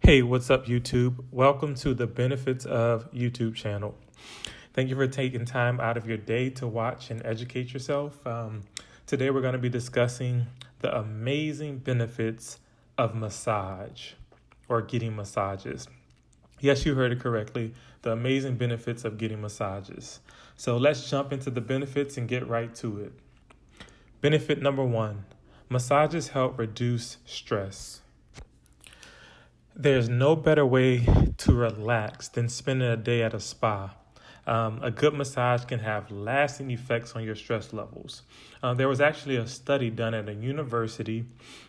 Hey, what's up, YouTube? Welcome to the Benefits of YouTube channel. Thank you for taking time out of your day to watch and educate yourself. Today, we're going to be discussing the amazing benefits of massage or getting massages. Yes, you heard it correctly. The amazing benefits of getting massages. So let's jump into the benefits and get right to it. Benefit number 1, massages help reduce stress. There's no better way to relax than spending a day at a spa. A good massage can have lasting effects on your stress levels. There was actually a study done at a university,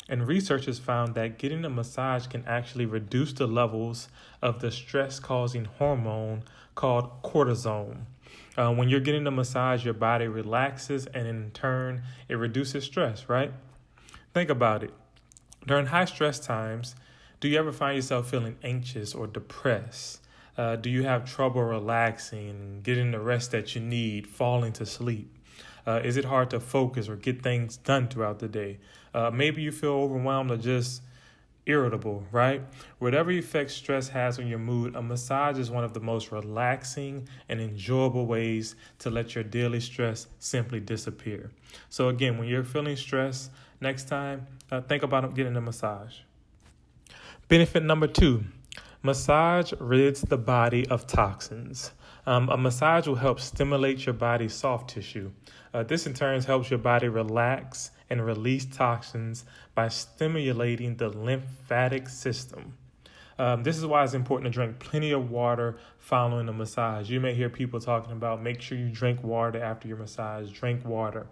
and researchers found that getting a massage can actually reduce the levels of the stress-causing hormone called cortisol. When you're getting a massage, your body relaxes, and in turn, it reduces stress, right? Think about it. During high stress times, do you ever find yourself feeling anxious or depressed? Do you have trouble relaxing, getting the rest that you need, falling to sleep? Is it hard to focus or get things done throughout the day? Maybe you feel overwhelmed or just irritable, right? Whatever effect stress has on your mood, a massage is one of the most relaxing and enjoyable ways to let your daily stress simply disappear. So again, when you're feeling stressed, next time, think about getting a massage. Benefit number 2, massage rids the body of toxins. A massage will help stimulate your body's soft tissue. This in turn helps your body relax and release toxins by stimulating the lymphatic system. This is why it's important to drink plenty of water following a massage. You may hear people talking about make sure you drink water after your massage, drink water.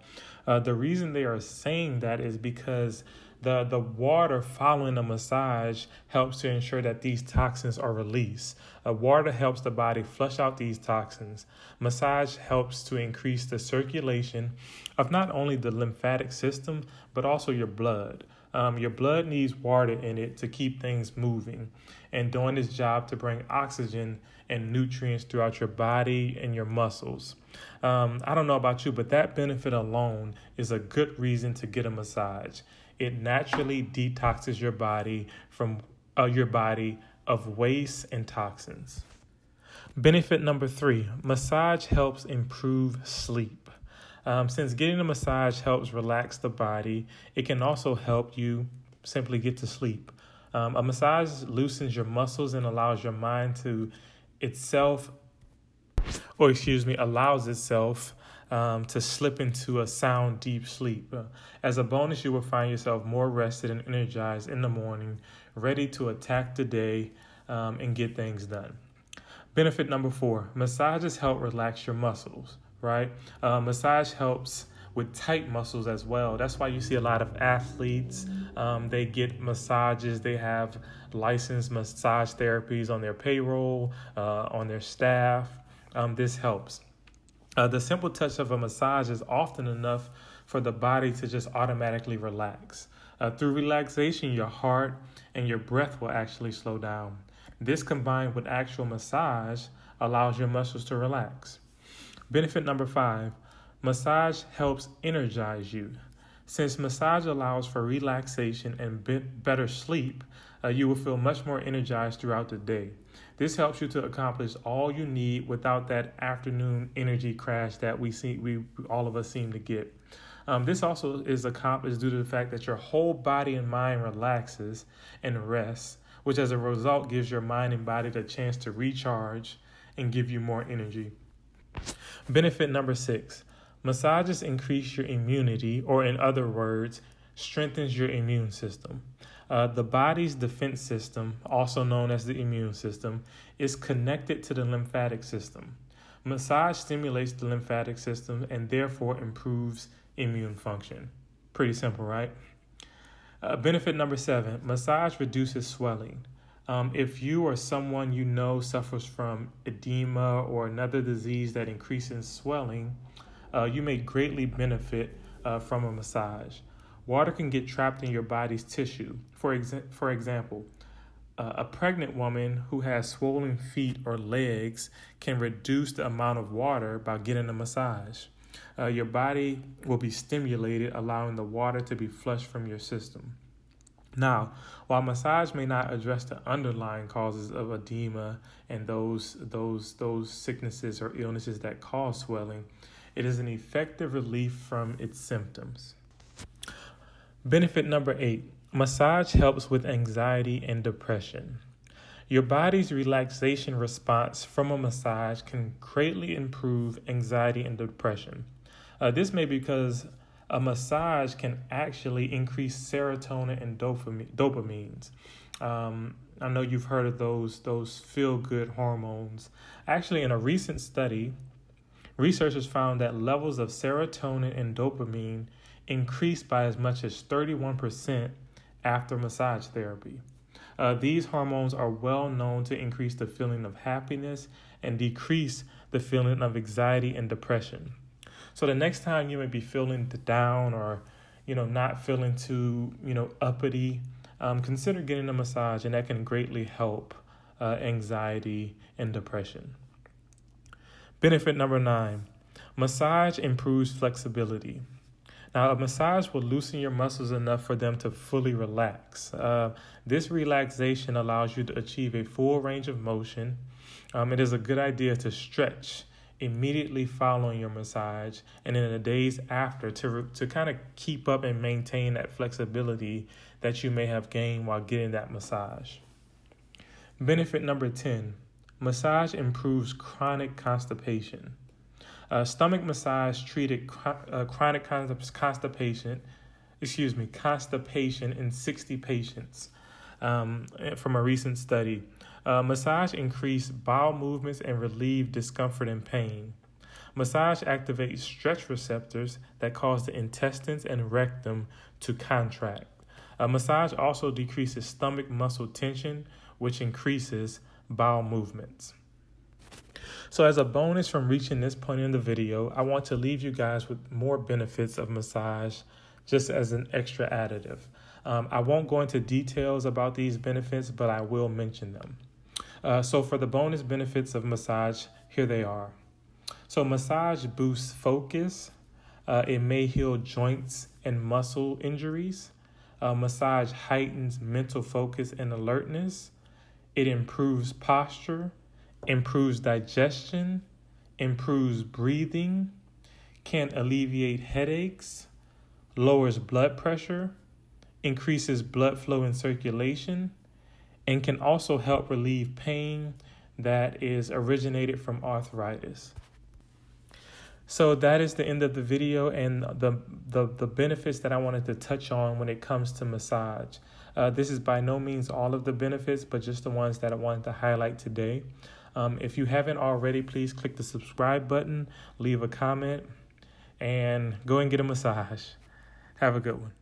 The reason they are saying that is because the water following a massage helps to ensure that these toxins are released. Water helps the body flush out these toxins. Massage helps to increase the circulation of not only the lymphatic system, but also your blood. Your blood needs water in it to keep things moving and doing its job to bring oxygen and nutrients throughout your body and your muscles. I don't know about you, but that benefit alone is a good reason to get a massage. It naturally detoxes your body from of waste and toxins. Benefit number 3, massage helps improve sleep. Since getting a massage helps relax the body, it can also help you simply get to sleep. A massage loosens your muscles and allows your mind to allows itself to slip into a sound, deep sleep. As a bonus, you will find yourself more rested and energized in the morning, ready to attack the day and get things done. Benefit number 4, massages help relax your muscles, right? Massage helps with tight muscles as well. That's why you see a lot of athletes, they get massages. They have licensed massage therapies on their payroll, on their staff. This helps. The simple touch of a massage is often enough for the body to just automatically relax. Through relaxation, your heart and your breath will actually slow down. This combined with actual massage allows your muscles to relax. Benefit number 5, massage helps energize you. Since massage allows for relaxation and better sleep, you will feel much more energized throughout the day. This helps you to accomplish all you need without that afternoon energy crash that we all of us seem to get. This also is accomplished due to the fact that your whole body and mind relaxes and rests, which as a result gives your mind and body the chance to recharge and give you more energy. Benefit number 6, massages increase your immunity, or in other words, strengthens your immune system. The body's defense system, also known as the immune system, is connected to the lymphatic system. Massage stimulates the lymphatic system and therefore improves immune function. Pretty simple, right? Benefit number 7, massage reduces swelling. If you or someone you know suffers from edema or another disease that increases swelling, you may greatly benefit from a massage. Water can get trapped in your body's tissue. For example, a pregnant woman who has swollen feet or legs can reduce the amount of water by getting a massage. Your body will be stimulated, allowing the water to be flushed from your system. Now, while massage may not address the underlying causes of edema and those sicknesses or illnesses that cause swelling, it is an effective relief from its symptoms. Benefit number 8, massage helps with anxiety and depression. Your body's relaxation response from a massage can greatly improve anxiety and depression. This may be because a massage can actually increase serotonin and dopamines. I know you've heard of those feel-good hormones. Actually, in a recent study, researchers found that levels of serotonin and dopamine increased by as much as 31% after massage therapy. These hormones are well known to increase the feeling of happiness and decrease the feeling of anxiety and depression. So the next time you may be feeling down or, not feeling too, uppity, consider getting a massage, and that can greatly help anxiety and depression. Benefit number 9, massage improves flexibility. Now, a massage will loosen your muscles enough for them to fully relax. This relaxation allows you to achieve a full range of motion. It is a good idea to stretch immediately following your massage and in the days after to kind of keep up and maintain that flexibility that you may have gained while getting that massage. Benefit number 10, massage improves chronic constipation. Stomach massage treated chronic constipation in 60 patients from a recent study. Massage increased bowel movements and relieved discomfort and pain. Massage activates stretch receptors that cause the intestines and rectum to contract. Massage also decreases stomach muscle tension, which increases bowel movements. So as a bonus from reaching this point in the video, I want to leave you guys with more benefits of massage just as an extra additive. I won't go into details about these benefits, but I will mention them. So for the bonus benefits of massage, here they are. So massage boosts focus. It may heal joints and muscle injuries. Massage heightens mental focus and alertness. It improves posture, improves digestion, improves breathing, can alleviate headaches, lowers blood pressure, increases blood flow and circulation, and can also help relieve pain that is originated from arthritis. So that is the end of the video and the benefits that I wanted to touch on when it comes to massage. This is by no means all of the benefits, but just the ones that I wanted to highlight today. If you haven't already, please click the subscribe button, leave a comment, and go and get a massage. Have a good one.